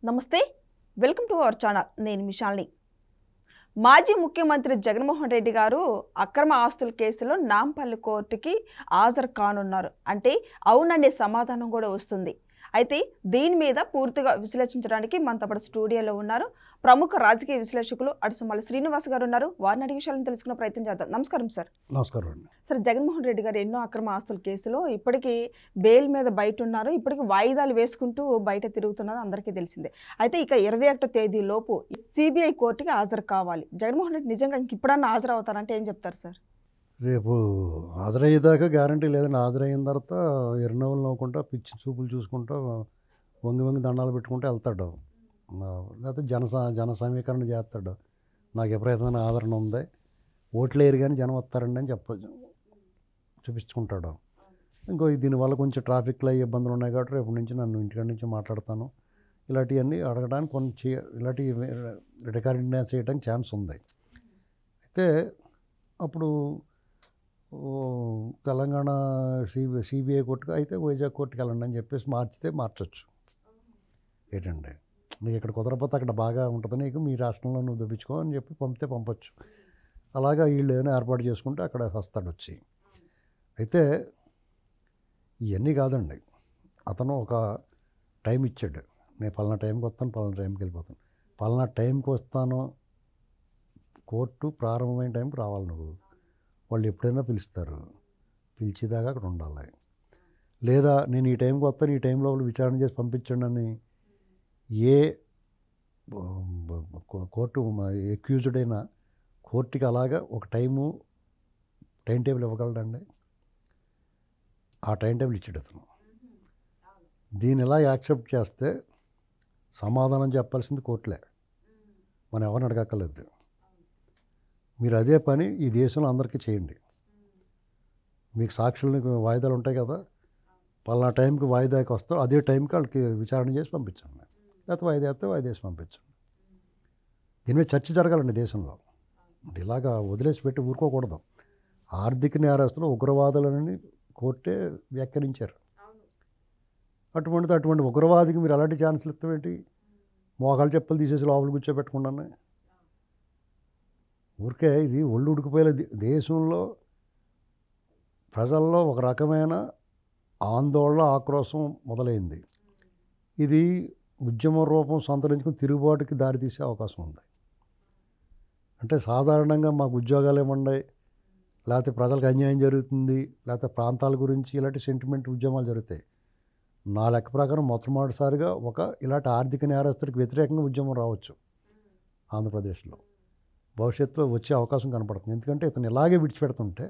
నమస్తే, welcome to our channel. నేను మిషాల్ని. మాజీ ముఖ్యమంత్రి జగన్మోహన్ రెడ్డి గారు అక్రమ ఆస్తుల కేసులో నాంపల్లి కోర్టుకి హాజరు కానున్నారు. అంటే అవుననే సమాధానం కూడా వస్తుంది. అయితే దీని మీద పూర్తిగా విశ్లేషించడానికి మనతో పాటు స్టూడియోలో ఉన్నారు ప్రముఖ రాజకీయ విశ్లేషకులు అడుసుమల్లి శ్రీనివాస్ గారు ఉన్నారు. వారిని అడిగే విషయాలను తెలుసుకునే ప్రయత్నం చేద్దాం. నమస్కారం సార్. నమస్కారం అండి. సార్, జగన్మోహన్ రెడ్డి గారు ఎన్నో అక్రమ ఆస్తుల కేసులో ఇప్పటికీ బెయిల్ మీద బయట ఉన్నారు. ఇప్పటికీ వాయిదాలు వేసుకుంటూ బయట తిరుగుతున్నారు, అందరికీ తెలిసిందే. అయితే ఇక 21 తేదీ లోపు సిబిఐ కోర్టుకి హాజరు కావాలి. జగన్మోహన్ రెడ్డి నిజంగా ఇప్పుడన్నా హాజరు అవుతారంటే ఏం చెప్తారు సార్? రేపు హాజరయ్యేదాకా గ్యారంటీ లేదని, హాజరైన తర్వాత ఎర్రనవ్వులు నవ్వుకుంటా పిచ్చి చూపులు చూసుకుంటా వంగి వంగి దండాలు పెట్టుకుంటూ వెళ్తాడు. లేకపోతే జన సమీకరణ చేస్తాడు. నాకు విపరీతమైన ఆదరణ ఉంది, ఓట్లు వేయరు కానీ జనం వస్తారండి అని చూపించుకుంటాడు. దీనివల్ల కొంచెం ట్రాఫిక్లో ఇబ్బందులు ఉన్నాయి కాబట్టి రేపు నుంచి నన్ను ఇంటికాడి నుంచి మాట్లాడతాను, ఇలాంటివన్నీ అడగడానికి కొంచెం ఇలాంటి రికార్డింగ్ చేయడానికి ఛాన్స్ ఉంది. అయితే అప్పుడు తెలంగాణ సిబిఐ కోర్టుకు అయితే వైజాగ్ కోర్టుకి వెళ్ళండి అని చెప్పేసి మార్చితే మార్చచ్చు. ఏంటండి, నీకు ఇక్కడ కుదరపోతే అక్కడ బాగా ఉంటుంది, నీకు మీ రాష్ట్రంలో నువ్వు దొప్పించుకో అని చెప్పి పంపితే పంపచ్చు. అలాగా వీళ్ళు ఏదైనా ఏర్పాటు చేసుకుంటే అక్కడ వస్తాడు వచ్చి. అయితే ఇవన్నీ కాదండి, అతను ఒక టైం ఇచ్చాడు. నేను పలానా టైంకి వస్తాను, పలానా టైంకి వెళ్ళిపోతాను, పలానా టైంకి వస్తాను, కోర్టు ప్రారంభమైన టైంకి రావాలి నువ్వు. వాళ్ళు ఎప్పుడైనా పిలుస్తారు, పిలిచేదాకా అక్కడ ఉండాలి. లేదా నేను ఈ టైంకి వస్తాను, ఈ టైంలో విచారణ చేసి పంపించండి అని ఏ కోర్టు ఎక్యూజ్డ్ అయినా కోర్టుకి అలాగా ఒక టైం టేబుల్ ఇవ్వగలడండి. ఆ టైం టేబుల్ ఇచ్చాడు అతను. దీన్ని ఎలా యాక్సెప్ట్ చేస్తే సమాధానం చెప్పాల్సింది కోర్టులే, మనం ఎవరిని అడగక్కర్లేదు. మీరు అదే పని ఈ దేశంలో అందరికీ చేయండి. మీకు సాక్షులకు వాయిదాలు ఉంటాయి కదా, పలానా టైంకి వాయిదాకి వస్తారు, అదే టైంకి వాళ్ళకి విచారణ చేసి పంపించండి, లేకపోతే వాయిదా వేస్తే వాయిదా వేసి పంపించండి. దీని మీద చర్చ జరగాలండి దేశంలో. ఇలాగా వదిలేసి పెట్టి ఊరుకోకూడదు. ఆర్థిక నేరస్తులు ఉగ్రవాదులని కోర్టే వ్యాఖ్యానించారు. అటువంటి ఉగ్రవాదికి మీరు అలాంటి ఛాన్సులు ఇస్తామేంటి? మోకాలు చెప్పులు తీసేసి లోపల కూర్చోబెట్టకుండానే ఊరికే ఇది ఒళ్ళు ఉడికిపోయే దేశంలో ప్రజల్లో ఒక రకమైన ఆందోళన, ఆక్రోశం మొదలైంది. ఇది ఉద్యమ రూపం సంతరించుకుని తిరుగుబాటుకి దారితీసే అవకాశం ఉంది. అంటే సాధారణంగా మాకు ఉద్యోగాలు ఇవ్వండి, లేకపోతే ప్రజలకు అన్యాయం జరుగుతుంది, లేకపోతే ప్రాంతాల గురించి ఇలాంటి సెంటిమెంట్ ఉద్యమాలు జరుగుతాయి. నా లెక్క ప్రకారం మొట్టమొదటిసారిగా ఇలాంటి ఆర్థిక నేరస్తుడికి వ్యతిరేకంగా ఉద్యమం రావచ్చు ఆంధ్రప్రదేశ్లో. భవిష్యత్తులో వచ్చే అవకాశం కనపడుతుంది. ఎందుకంటే ఇతను ఇలాగే విడిచిపెడుతుంటే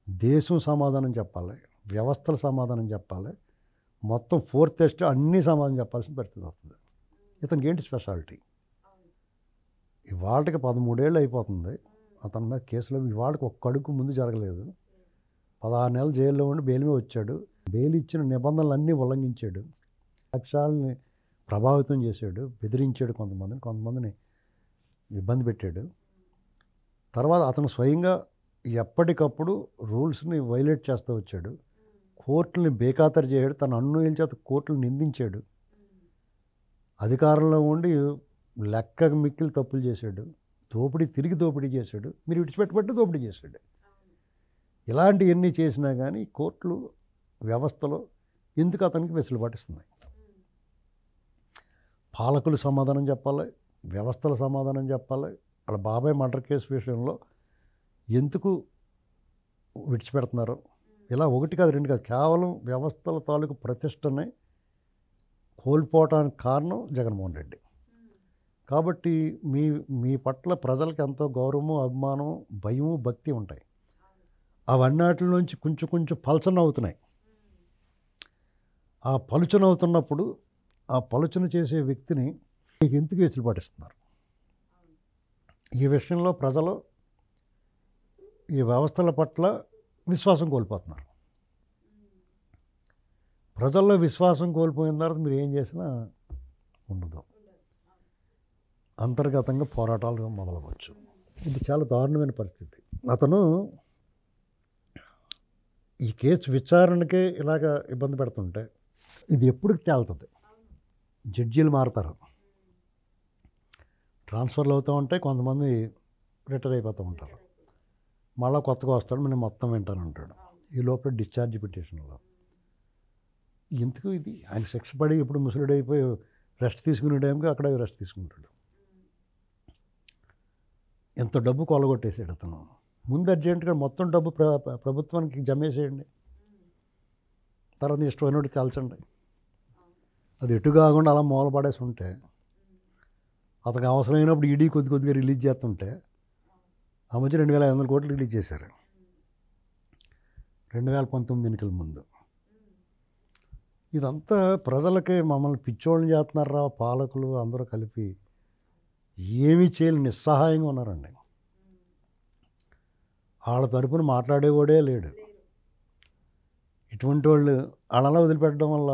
దేశం సమాధానం చెప్పాలి, వ్యవస్థల సమాధానం చెప్పాలి, మొత్తం ఫోర్త్ టెస్ట్ అన్నీ సమాధానం చెప్పాల్సిన పరిస్థితి వస్తుంది. ఇతనికి ఏంటి స్పెషాలిటీ? ఇవాళకి 13 ఏళ్ళు అయిపోతుంది అతని మీద కేసులో. ఇవాళకి ఒక్క అడుగు ముందు జరగలేదు. 16 నెలలు జైల్లో ఉండి బెయిల్ మీద వచ్చాడు. బెయిల్ ఇచ్చిన నిబంధనలన్నీ ఉల్లంఘించాడు, సాక్ష్యాలని ప్రభావితం చేశాడు, బెదిరించాడు, కొంతమందిని ఇబ్బంది పెట్టాడు. తర్వాత అతను స్వయంగా ఎప్పటికప్పుడు రూల్స్ని వైలేట్ చేస్తూ వచ్చాడు, కోర్టుని బేఖాతరు చేశాడు, తన అన్యాయుల చేత కోర్టులు నిందించాడు, అధికారంలో ఉండి లెక్కకు మిక్కిలి తప్పులు చేశాడు, తిరిగి దోపిడీ చేశాడు, మీరు విడిచిపెట్టబట్టి దోపిడీ చేశాడు. ఇలాంటివన్నీ చేసినా కానీ కోర్టులు వ్యవస్థలో ఎందుకు అతనికి వెసులుబాటు ఇస్తున్నాయి? పాలకులు సమాధానం చెప్పాలి, వ్యవస్థల సమాధానం చెప్పాలి. వాళ్ళ బాబాయ్ మర్డర్ కేసు విషయంలో ఎందుకు విడిచిపెడుతున్నారు? ఇలా ఒకటి కాదు, రెండు కాదు, కేవలం వ్యవస్థల తాలూకు ప్రతిష్టనే కోల్పోవటానికి కారణం జగన్మోహన్ రెడ్డి. కాబట్టి మీ పట్ల ప్రజలకు ఎంతో గౌరవము, అభిమానం, భయము, భక్తి ఉంటాయి. అవన్నిటి నుంచి కొంచెం పలుచన అవుతున్నాయి. ఆ పలుచన అవుతున్నప్పుడు ఆ పలుచన చేసే వ్యక్తిని మీకు ఎందుకు వెసులుబాటు ఇస్తున్నారు? ఈ విషయంలో ప్రజలు ఈ వ్యవస్థల పట్ల విశ్వాసం కోల్పోతున్నారు. ప్రజల్లో విశ్వాసం కోల్పోయిన తర్వాత మీరు ఏం చేసినా ఉండదు. అంతర్గతంగా పోరాటాలు మొదలవచ్చు. ఇది చాలా దారుణమైన పరిస్థితి. అతను ఈ కేసు విచారణకే ఇలాగ ఇబ్బంది పెడుతుంటే ఇది ఎప్పుడు తేలుతుంది? జడ్జీలు మారుతారు, ట్రాన్స్ఫర్లు అవుతూ ఉంటాయి, కొంతమంది రిటైర్ అయిపోతూ ఉంటారు, మళ్ళీ కొత్తగా వస్తాడు, నేను మొత్తం వింటాను అంటాడు. ఈ లోపల డిశ్చార్జ్ పిటిషన్లో ఎందుకు ఇది ఆయన శిక్ష పడి ఇప్పుడు ముసలుడైపోయి రెస్ట్ తీసుకునే టైంకి అక్కడ రెస్ట్ తీసుకుంటాడు. ఎంత డబ్బు కొలగొట్టేసాడు అతను. ముందు అర్జెంటుగా మొత్తం డబ్బు ప్రభుత్వానికి జమేసేయండి, తర్వాత ఇష్టమైనట్టు తేల్చండి. అది ఎటు కాకుండా అలా మూలపడేసి ఉంటే, అతనికి అవసరమైనప్పుడు ఈడీ కొద్దిగా రిలీజ్ చేస్తుంటే, ఆ మధ్య 2,500 కోట్లు రిలీజ్ చేశారు 2019 ఎన్నికల ముందు. ఇదంతా ప్రజలకి మమ్మల్ని పిచ్చోళ్ళని చేస్తున్నారా పాలకులు అందరూ కలిపి, ఏమీ చేయలేని నిస్సహాయంగా ఉన్నారండి. వాళ్ళ తరపున మాట్లాడేవాడే లేడు. ఇటువంటి వాళ్ళు అలా వదిలిపెట్టడం వల్ల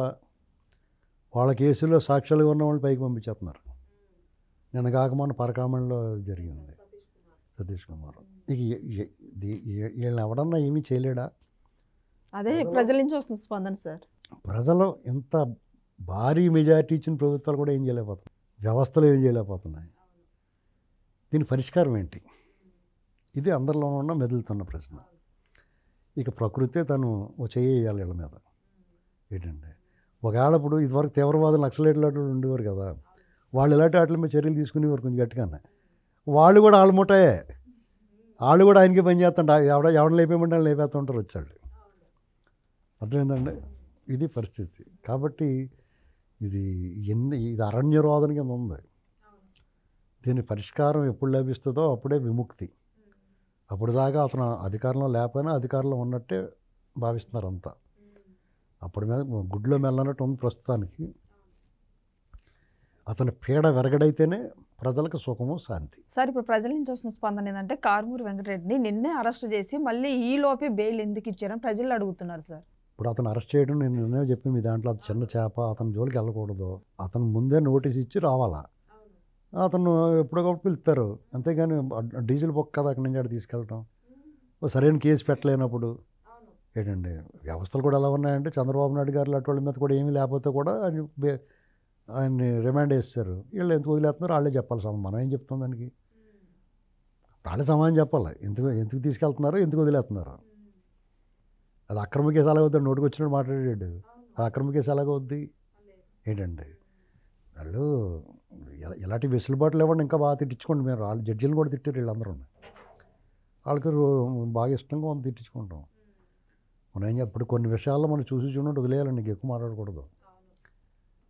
వాళ్ళ కేసులో సాక్ష్యాలుగా ఉన్న వాళ్ళు పైకి పంపించేస్తున్నారు. నిన్న కాక మొన్న పరకామణిలో జరిగింది సతీష్ కుమార్. ఇక వీళ్ళని ఎవడన్నా ఏమీ చేయలేడా? అదే ప్రజల నుంచి వస్తుంది స్పందన సార్. ప్రజలు ఇంత భారీ మెజారిటీ ఇచ్చిన ప్రభుత్వాలు కూడా ఏం చేయలేకపోతున్నాయి, వ్యవస్థలు ఏం చేయలేకపోతున్నాయి. దీని పరిష్కారం ఏంటి? ఇది అందరిలో ఉన్న మెదులుతున్న ప్రశ్న. ఇక ప్రకృతే తను ఓ చేయాలి వీళ్ళ మీద. ఏంటంటే ఒకవేళ ఇప్పుడు ఇదివరకు తీవ్రవాదులు నక్సలైట్లు అటువంటి ఉండేవారు కదా, వాళ్ళు ఇలాంటి వాటి మీద చర్యలు తీసుకునేవారు కొంచెం గట్టిగానే. వాళ్ళు కూడా వాళ్ళ ముఠాయే, వాళ్ళు కూడా ఆయనకి పని చేస్తుంటారు. ఎవడని లేపేయమంటే వాళ్ళు లేపేస్తూ ఉంటారు వచ్చాళ్ళు. అర్థమైందండి? ఇది పరిస్థితి. కాబట్టి ఇది అరణ్య రోదన కింద ఉంది. దీని పరిష్కారం ఎప్పుడు లభిస్తుందో అప్పుడే విముక్తి. అప్పుడు దాకా అతను అధికారంలో లేకపోయినా అధికారంలో ఉన్నట్టే భావిస్తున్నారు అంతా. అప్పుడు మీద గుడ్లో మెల్లనట్టు ఉంది ప్రస్తుతానికి. అతని పీడ వెరగడైతేనే ప్రజలకు సుఖము శాంతి. సార్ ఇప్పుడు ప్రజల నుంచి వస్తున్న స్పందన ఏంటంటే కారుమూరి వెంకటరెడ్డిని నిన్నే అరెస్ట్ చేసి మళ్ళీ ఈ లోపే బెయిల్ ఎందుకు ఇచ్చారని ప్రజలు అడుగుతున్నారు సార్. ఇప్పుడు అతను అరెస్ట్ చేయడం నేను నిన్నే చెప్పి మీ దాంట్లో అది చిన్న చేప, అతని జోలికి వెళ్ళకూడదు. అతను ముందే నోటీస్ ఇచ్చి రావాలా. అతను ఎప్పుడొకప్పుడు పిలుస్తారు, అంతేగాని డీజిల్ బొక్క కదా అక్కడి నుంచి అక్కడ తీసుకెళ్ళటం. సరైన కేసు పెట్టలేనప్పుడు ఏంటండి వ్యవస్థలు కూడా ఎలా ఉన్నాయంటే, చంద్రబాబు నాయుడు గారు లాంటి వాళ్ళ మీద కూడా ఏమీ లేకపోతే కూడా ఆయన్ని రిమాండ్ చేస్తారు. వీళ్ళు ఎందుకు వదిలేస్తున్నారు వాళ్ళే చెప్పాలి సమాధానం. మనం ఏం చెప్తాం దానికి? వాళ్ళే సమాధానం చెప్పాలి. ఎందుకు తీసుకెళ్తున్నారు, ఎందుకు వదిలేస్తున్నారు. అది అక్రమ కేసు అలాగవుతుంది. నోటికి వచ్చినట్టు మాట్లాడాడు, అది అక్రమ కేసు ఎలాగవుద్ది ఏంటండి? వాళ్ళు ఇలాంటి వెసులుబాట్లు ఇవ్వండి, ఇంకా బాగా తిట్టించుకోండి. మీరు వాళ్ళు జడ్జీలు కూడా తిట్టారు వీళ్ళందరూ. వాళ్ళకి బాగా ఇష్టంగా ఉంది తిట్టించుకుంటాం. మనం ఏం ఇప్పుడు కొన్ని విషయాల్లో మనం చూసి చూడండి వదిలేయాలండి, నీకు ఎక్కువ మాట్లాడకూడదు.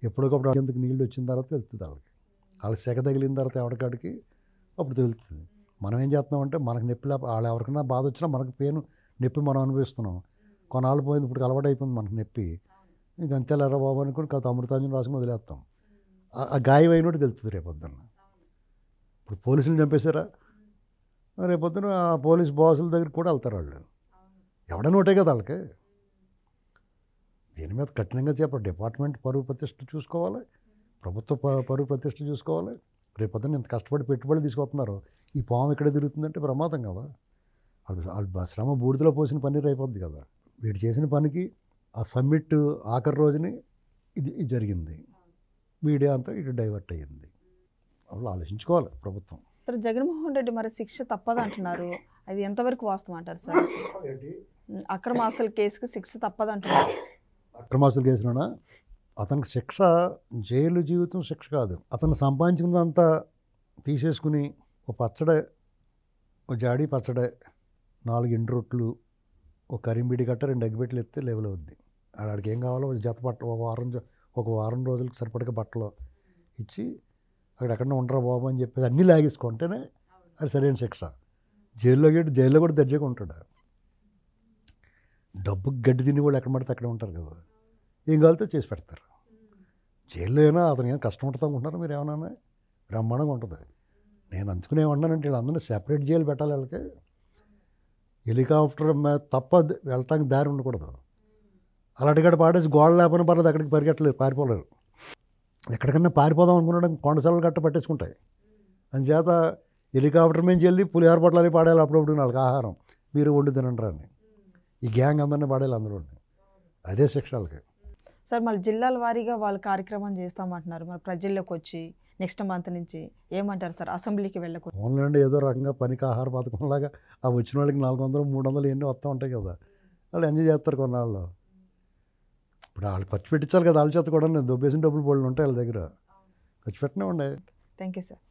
ఎప్పటికప్పుడు ఎందుకు నీళ్ళు వచ్చిన తర్వాత తెలుస్తుంది వాళ్ళకి సెగ తగిలిన తర్వాత ఎవరికాడికి అప్పుడు తెలుస్తుంది. మనం ఏం చేస్తున్నామంటే మనకు నొప్పి వాళ్ళు ఎవరికైనా బాధ వచ్చినా మనకు పెయిన్ నొప్పి మనం అనుభవిస్తున్నాం. కొన్నాళ్ళు పోయింది, ఇప్పుడు అలవాటు అయిపోయింది మనకు నొప్పి. ఇది అంతేలేరా బాబు అనుకుని కాదు అమృతాంజన్ రాసుకుని వదిలేస్తాం. ఆ గాయం అయినట్టు తెలుస్తుంది రేపొద్దున. ఇప్పుడు పోలీసులు చంపేశారా, రేపొద్దున ఆ పోలీస్ బాసుల దగ్గరికి కూడా వెళ్తారు వాళ్ళు. ఎవడైనా ఒకటే కదా వాళ్ళకి. దీని మీద కఠినంగా చెప్పాలి. డిపార్ట్మెంట్ పరువు ప్రతిష్ట చూసుకోవాలి, ప్రభుత్వ పరువు ప్రతిష్ట చూసుకోవాలి. రేపొద్దున ఇంత కష్టపడి పెట్టుబడులు తీసుకొస్తున్నారు, ఈ పాము ఎక్కడ తిరుగుతుందంటే ప్రమాదం కదా. వాళ్ళు శ్రమ బూడిదలో పోసిన పన్నీరు అయిపోద్ది కదా. వీడు చేసిన పనికి ఆ సమ్మిట్ ఆఖరి రోజుని ఇది జరిగింది. మీడియా అంతా ఇటు డైవర్ట్ అయ్యింది. వాళ్ళు ఆలోచించుకోవాలి ప్రభుత్వం. సార్ జగన్మోహన్ రెడ్డి మరి శిక్ష తప్పదంటున్నారు, అది ఎంతవరకు వాస్తవం అంటారు సార్? అక్రమ ఆస్తుల కేసుకి శిక్ష తప్పదంటున్నారు. అక్రమాస్తుల కేసులోనా అతనికి శిక్ష జైలు జీవితం శిక్ష కాదు. అతను సంపాదించుకున్నదంతా తీసేసుకుని ఒక పచ్చడే, ఒక జాడీ పచ్చడే, 4 ఎండు రొట్లు, ఒక కరింబిడి గట్ట 2 ఎగ్బెట్లు ఎత్తే లెవెల్ అవుద్ది. ఆడికి ఏం కావాలో జత బట్ట ఒక వారం రోజులకు సరిపడక బట్టలు ఇచ్చి అక్కడెక్కడ ఉండరా బాబు అని చెప్పేసి అన్నీ లాగేసుకుంటేనే అది సరైన శిక్ష. జైల్లో కూడా దర్జాగా ఉంటాడు. డబ్బుకి గడ్డి తిని వాళ్ళు ఎక్కడ పడితే అక్కడే ఉంటారు కదా, ఏం కావాలితే చేసి పెడతారు. జైల్లో అయినా అతను ఏమైనా కష్టపడుతూ ఉంటున్నారు, మీరు ఏమన్నా బ్రహ్మాండంగా ఉంటుంది. నేను అందుకునే ఉన్నానంటే వీళ్ళందరినీ సెపరేట్ జైలు పెట్టాలి. వాళ్ళకి హెలికాప్టర్ తప్ప వెళ్ళటానికి దారి ఉండకూడదు. అలాంటి గడ పాడేసి గోడ లేకపోయినా పర్లేదు, అక్కడికి పరిగెట్టలేదు, పారిపోలేరు. ఎక్కడికన్నా పారిపోదాం అనుకున్నాడు కొండసెలలు గట్ట పట్టేసుకుంటాయి. అందుచేత హెలికాప్టర్ మీద వెళ్ళి పులిహోర పొట్లాలు పాడేయాలి అప్పుడప్పుడు వాళ్ళకి ఆహారం, మీరు వండి తినండి అని. ఈ గ్యాంగ్ అందరినీ పాడేయాలి అందులో. అదే శిక్ష వాళ్ళకి. సార్ మళ్ళీ జిల్లాల వారీగా వాళ్ళు కార్యక్రమం చేస్తామంటున్నారు, మరి ప్రజల్లోకి వచ్చి నెక్స్ట్ మంత్ నుంచి ఏమంటారు సార్ అసెంబ్లీకి వెళ్ళకుండా? ఓన్లండి ఏదో రకంగా పనికి ఆహార పథకంలాగా ఆ వచ్చిన వాళ్ళకి 400 300 ఎన్ని వస్తూ ఉంటాయి కదా, వాళ్ళు ఎంజాయ్ చేస్తారు కొన్నాళ్ళు. ఇప్పుడు వాళ్ళు ఖర్చు పెట్టించాలి కదా, వాళ్ళ చేత కూడా. నేను దొబ్బేసిన డబ్బులు బోళ్ళు ఉంటాయి వాళ్ళ దగ్గర, ఖర్చు పెట్టినా ఉండే. Thank you sir.